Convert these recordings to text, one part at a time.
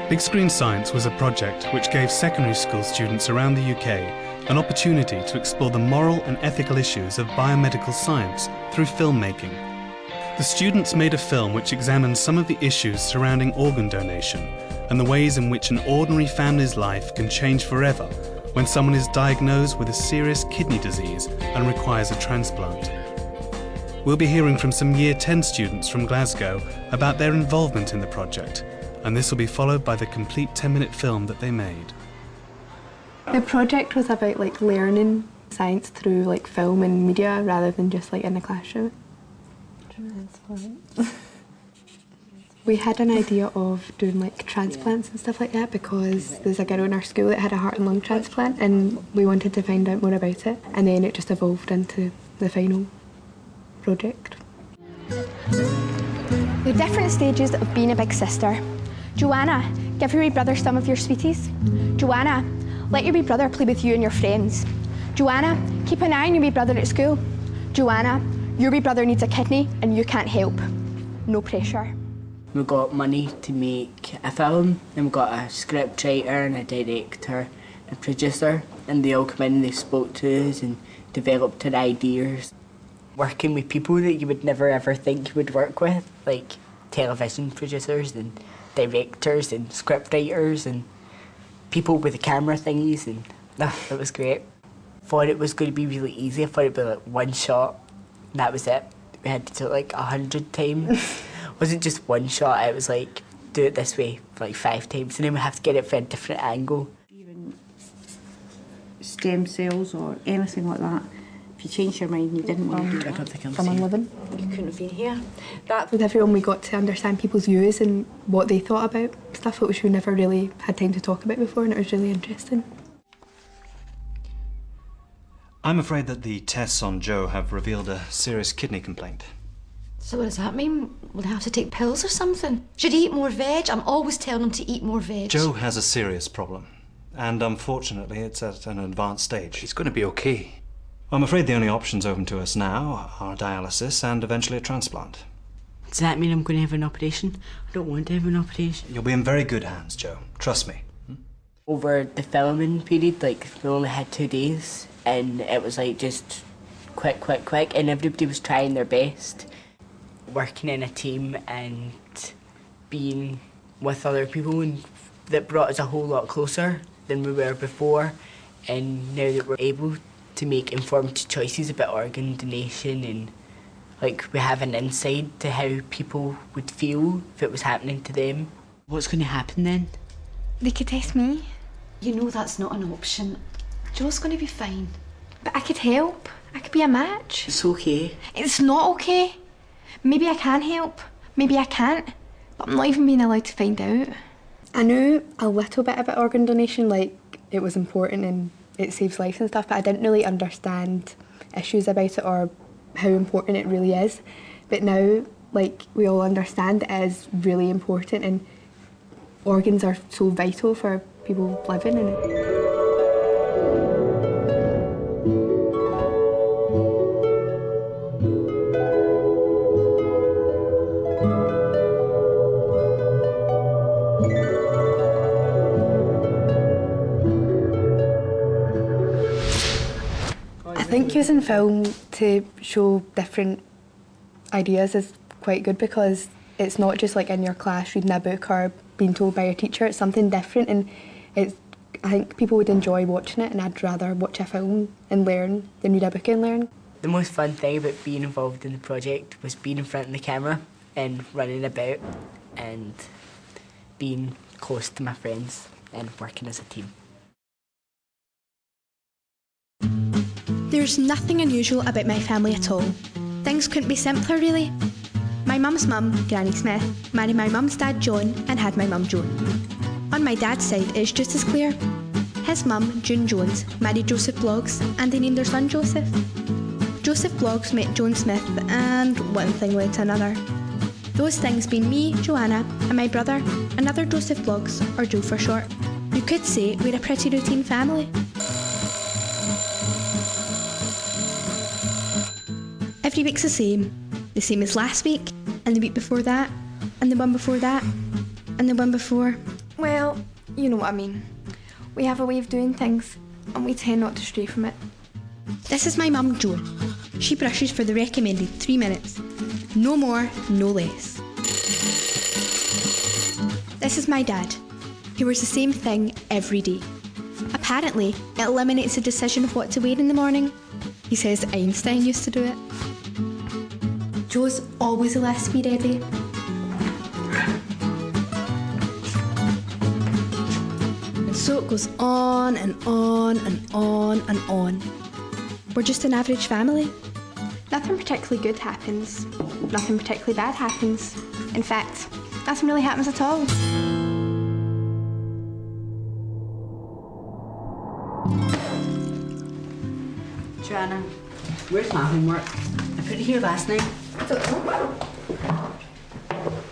Big Screen Science was a project which gave secondary school students around the UK an opportunity to explore the moral and ethical issues of biomedical science through filmmaking. The students made a film which examined some of the issues surrounding organ donation and the ways in which an ordinary family's life can change forever when someone is diagnosed with a serious kidney disease and requires a transplant. We'll be hearing from some Year 10 students from Glasgow about their involvement in the project, and this will be followed by the complete 10-minute film that they made. The project was about learning science through film and media rather than just in a classroom. We had an idea of doing transplants and stuff like that because there's a girl in our school that had a heart and lung transplant and we wanted to find out more about it, and then it just evolved into the final project. The different stages of being a big sister. Joanna, give your wee brother some of your sweeties. Joanna, let your wee brother play with you and your friends. Joanna, keep an eye on your wee brother at school. Joanna, your wee brother needs a kidney and you can't help. No pressure. We got money to make a film, and we got a script writer and a director and producer, and they all come in and they spoke to us and developed our ideas. Working with people that you would never ever think you would work with, like television producers and directors and script writers and people with the camera thingies, and it was great. Thought it was going to be really easy. I thought it'd be one shot, and that was it. We had to do it 100 times. It wasn't just one shot, it was do it this way for 5 times, and then we have to get it from a different angle. Even stem cells or anything like that, if you change your mind and you didn't want to do I don't think I'm someone safe. living. you couldn't have been here. With everyone we got to understand people's views and what they thought about stuff which we never really had time to talk about before, and it was really interesting. I'm afraid that the tests on Joe have revealed a serious kidney complaint. So what does that mean? Will they have to take pills or something? Should he eat more veg? I'm always telling him to eat more veg. Joe has a serious problem, and unfortunately it's at an advanced stage. He's going to be okay. I'm afraid the only options open to us now are dialysis and eventually a transplant. Does that mean I'm going to have an operation? I don't want to have an operation. You'll be in very good hands, Joe. Trust me. Over the filming period, we only had 2 days, and it was just quick, and everybody was trying their best. Working in a team and being with other people, and that brought us a whole lot closer than we were before, and now that we're able to make informed choices about organ donation, and we have an insight to how people would feel if it was happening to them. What's going to happen then? They could test me. You know that's not an option. Joe's going to be fine. But I could help. I could be a match. It's okay. It's not okay. Maybe I can help, maybe I can't, but I'm not even being allowed to find out. I knew a little bit about organ donation, it was important and it saves lives and stuff, but I didn't really understand issues about it or how important it really is. But now, we all understand it is really important, and organs are so vital for people living in it. I think using film to show different ideas is quite good because it's not just in your class reading a book or being told by your teacher. It's something different, and I think people would enjoy watching it, and I'd rather watch a film and learn than read a book and learn. The most fun thing about being involved in the project was being in front of the camera and running about and being close to my friends and working as a team. There's nothing unusual about my family at all. Things couldn't be simpler, really. My mum's mum, Granny Smith, married my mum's dad, John, and had my mum, Joan. On my dad's side, it's just as clear. His mum, June Jones, married Joseph Bloggs, and they named their son Joseph. Joseph Bloggs met Joan Smith, and one thing led to another. Those things being me, Joanna, and my brother, another Joseph Bloggs, or Joe for short. You could say we're a pretty routine family. Every week's the same as last week, and the week before that, and the one before that, and the one before. Well, you know what I mean. We have a way of doing things, and we tend not to stray from it. This is my mum, Joan. She brushes for the recommended 3 minutes. No more, no less. This is my dad. He wears the same thing every day. Apparently, it eliminates the decision of what to wear in the morning. He says Einstein used to do it. Joe's always the last to be ready. And so it goes on and on and on and on. We're just an average family. Nothing particularly good happens. Nothing particularly bad happens. In fact, nothing really happens at all. Joanna, where's my homework? I put it here last night.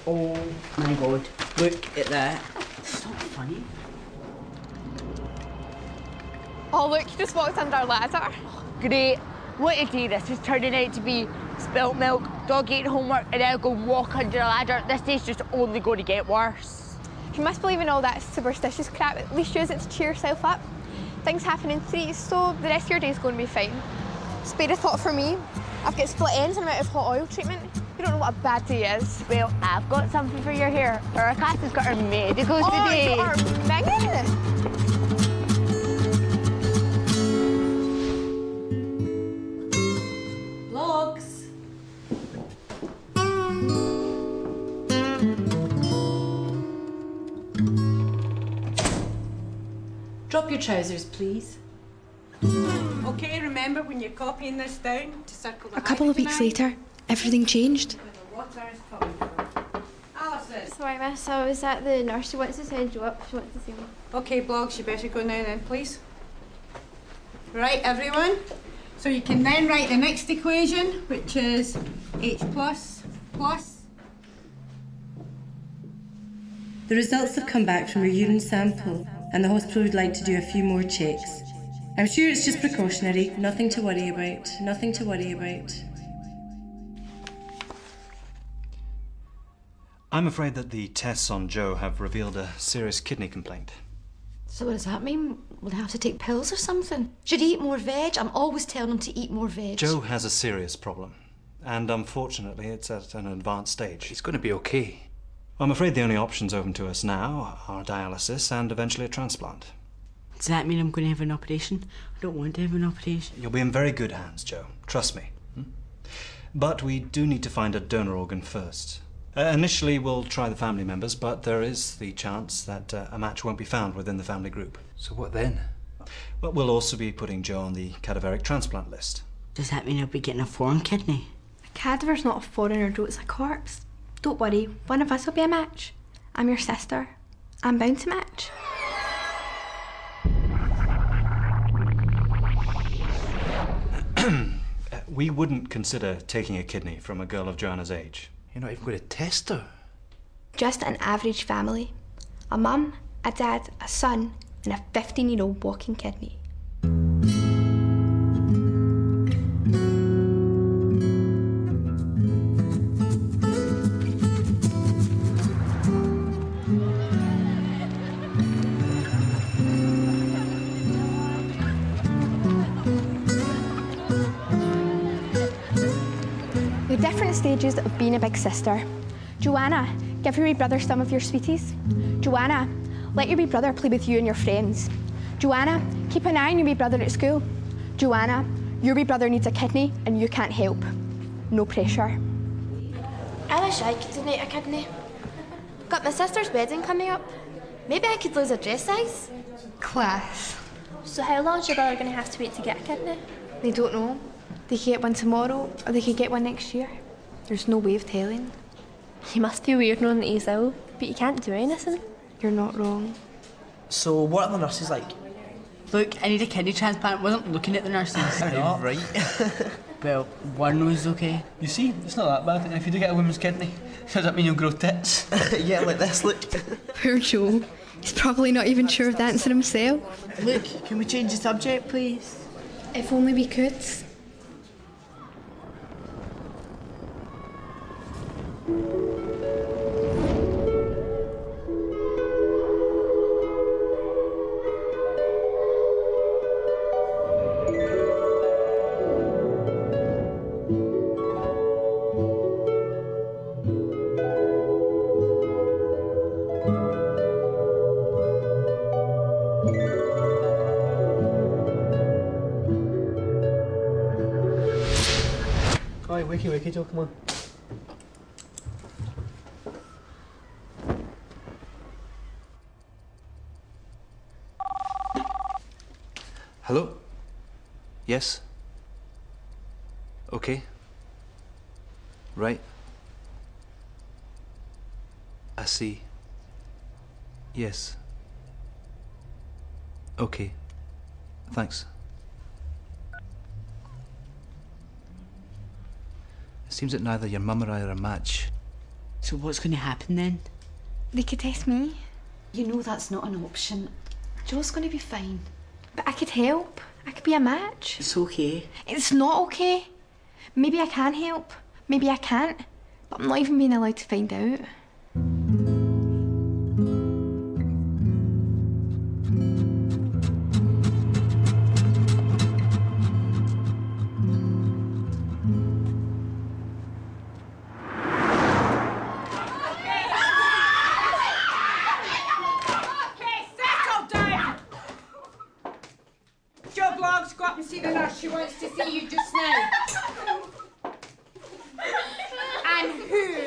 Oh my god, look at that. It's not funny. Oh look, you just walked under a ladder. Great. What a day this is turning out to be. Spilt milk, dog ate homework, and now go walk under a ladder. This day's just only going to get worse. If you must believe in all that superstitious crap, at least use it to cheer yourself up. Things happen in threes, so the rest of your day's going to be fine. Spare a thought for me. I've got split ends and I'm out of hot oil treatment. You don't know what a bad day is. Well, I've got something for your hair. Our Cass has got her medicals today. Oh, you are minging! Vlogs. Drop your trousers, please. Okay, remember when you're copying this down to circle the A couple of weeks later, everything changed. Alison. Sorry, miss, I was at the nurse. She wants to send you up. She wants to see me. Okay, Blogs, you better go now then, please. Right, everyone. So you can then write the next equation, which is H plus plus. The results have come back from your urine sample, and the hospital would like to do a few more checks. I'm sure it's just precautionary, nothing to worry about, nothing to worry about. I'm afraid that the tests on Joe have revealed a serious kidney complaint. So what does that mean? Will he have to take pills or something? Should he eat more veg? I'm always telling him to eat more veg. Joe has a serious problem, and unfortunately it's at an advanced stage. He's going to be okay. I'm afraid the only options open to us now are dialysis and eventually a transplant. Does that mean I'm going to have an operation? I don't want to have an operation. You'll be in very good hands, Joe. Trust me. But we do need to find a donor organ first. Initially, we'll try the family members, but there is the chance that a match won't be found within the family group. So what then? But we'll also be putting Joe on the cadaveric transplant list. Does that mean I'll be getting a foreign kidney? A cadaver's not a foreigner, Joe, it's a corpse. Don't worry, one of us will be a match. I'm your sister. I'm bound to match. We wouldn't consider taking a kidney from a girl of Joanna's age. You're not even going to test her. Just an average family. A mum, a dad, a son, and a 15-year-old walking kidney. The different stages of being a big sister. Joanna, give your wee brother some of your sweeties. Joanna, let your wee brother play with you and your friends. Joanna, keep an eye on your wee brother at school. Joanna, your wee brother needs a kidney and you can't help. No pressure. I wish I could donate a kidney. Got my sister's wedding coming up. Maybe I could lose a dress size. Class. So how long is your brother going to have to wait to get a kidney? They don't know. They could get one tomorrow or they could get one next year. There's no way of telling. You must feel weird knowing that he's ill, but you can't do anything. You're not wrong. So what are the nurses like? Look, I need a kidney transplant. Wasn't looking at the nurses. Right. Well, one was okay. You see, it's not that bad. And if you do get a woman's kidney, does that mean you'll grow tits? Yeah, like this, look. Poor Joe. He's probably not even sure of the answer himself. Look, can we change the subject, please? If only we could. Alright, wakey, Joe, come on. Hello? Yes? Okay. Right. I see. Yes. Okay. Thanks. It seems that neither your mum or I are a match. So what's going to happen then? They could test me. You know that's not an option. Joe's going to be fine. But I could help. I could be a match. It's okay. It's not okay. Maybe I can help. Maybe I can't. But I'm not even being allowed to find out. Go up and see the nurse. She wants to see you just now. And who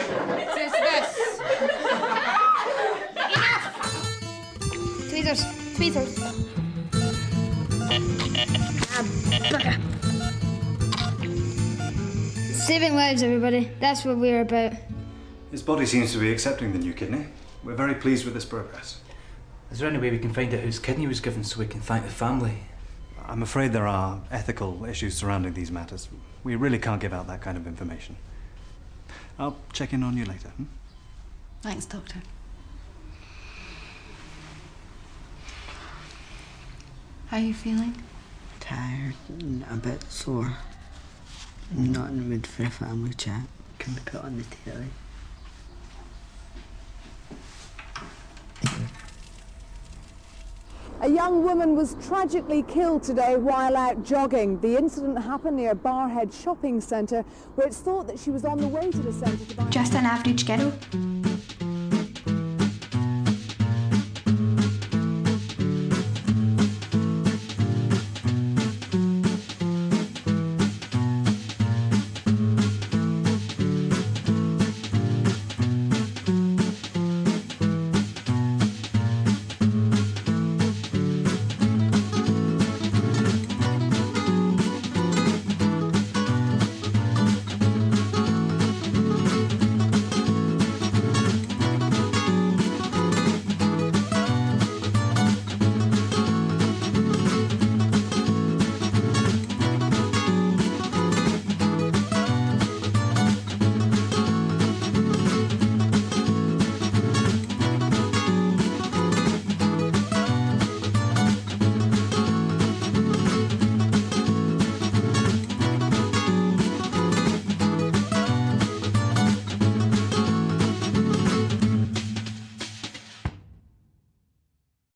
does this? Enough! Tweezers. Bugger. Saving lives, everybody. That's what we're about. His body seems to be accepting the new kidney. We're very pleased with this progress. Is there any way we can find out whose kidney was given so we can thank the family? I'm afraid there are ethical issues surrounding these matters. We really can't give out that kind of information. I'll check in on you later. Thanks, Doctor. How are you feeling? Tired and a bit sore. Not in the mood for a family chat. Can we put on the telly? A young woman was tragically killed today while out jogging. The incident happened near Barhead Shopping Centre, where it's thought that she was on the way to the centre to buy... Just an average girl.